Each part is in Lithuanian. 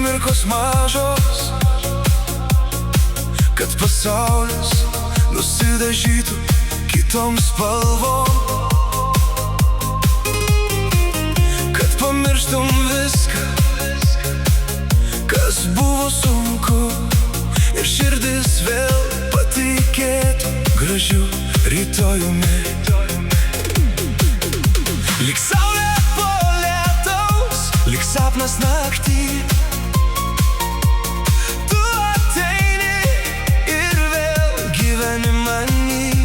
akimirkos mažos, kad pasaulis nusidažytų kitom spalvom, kad pamirštum viską, kas buvo sunku, ir širdis vėl patikėtų gražiu rytojumi. Lyg saulė po lietaus, lyg sapnas naktį, tu ateini ir vėl gyveni many.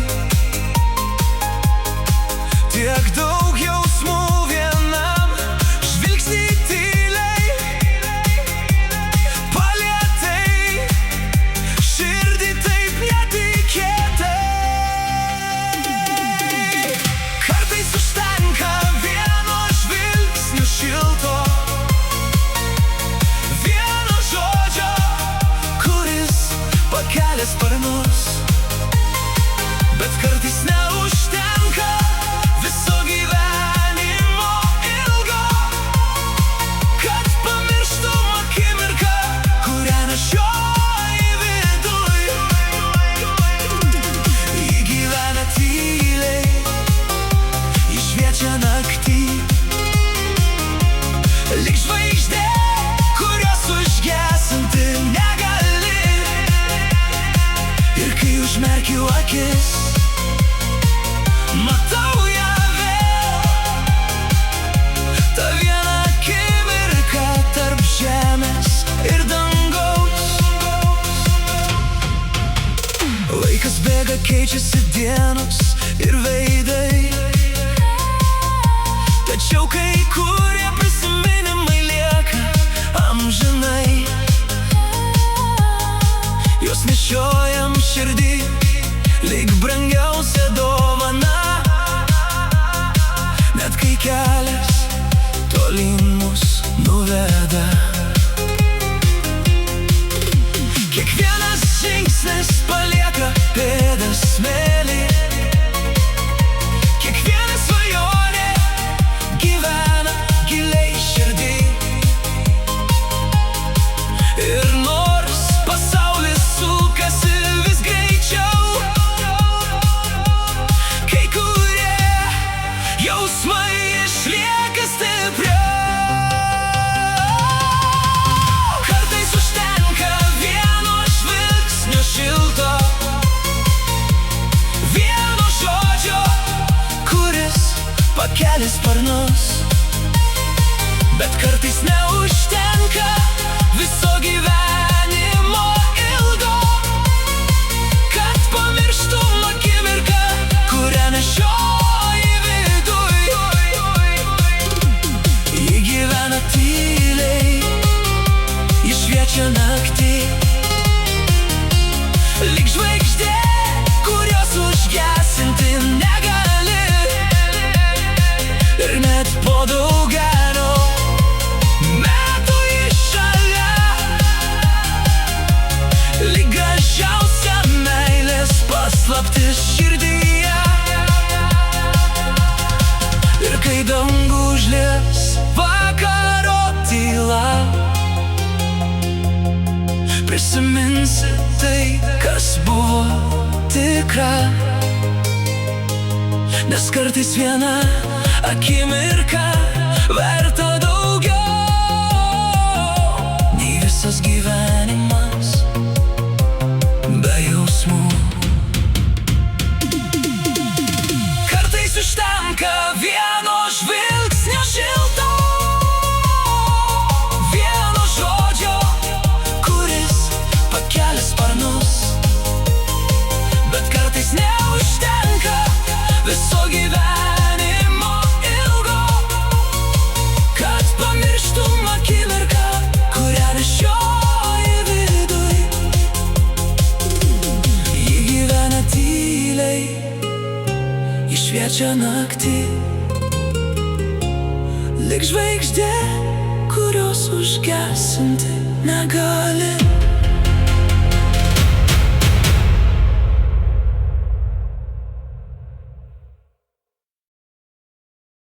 Tiek daug jausmų vienam žvilgsnį tyliai, palietei širdį taip netikėtai. Kartais užtenka vieno žvilgsnio šilto, vieno žodžio, kuris pakelia sparnus, bet kartais neužtenka viso gyvenimo ilgo, kad pamirštum akimirką, kurią nešioji viduj. Ji gyvena tyliai, ji šviečia naktį, lyg žvaigždė, kurios užgesinti negali. Ir kai užmerkiu akis, matau ją vėl, tą vieną akimirką tarp žemės ir dangaus. Laikas bėga, keičiasi dienos ir veidai, tačiau kai kurie prisiminimai lieka amžinai. Juos nešiojam širdį, lyg brangiausia dovana, net kai kelias tolyn mus nuveda. Kiekvienas žingsnis palieka pėdas smėlį, kiekviena svajonė gyvena giliai širdį. Ir nors pasaulis sukasi vis greičiau, kai kurie jausmai išlieka stipriau. Kartais užtenka vieno žvilgsnio šilto, vieno žodžio, kuris pakelia sparnus, bet kartais neužtenka viso gyvenimo ilgo, kad pamirštum akimirką, kurią nešioji viduj. Ji gyvena tyliai, ji šviečia naktį, lyg žvaigždė, kurios užgesinti negali. Ir net po daugelio metų ji šalia, lyg gražiausia meilės paslaptis širdyje. Ir kai dangų užlies vakaro tyla, prisiminsi tai, kas buvo tikra, nes kartais viena akimirka verta daugiau nei visas gyvenimas be jausmų. Kartais užtenka vieno žvilgsnio šilto, vieno žodžio, kuris pakelia sparnus, bet kartais neužtenka viso gyvenimo ilgo, kad pamirštum akimirką, kurią nešioji viduj. Ji gyvena tyliai, ji šviečia naktį, lyg žvaigždė, kurios užgesinti negali.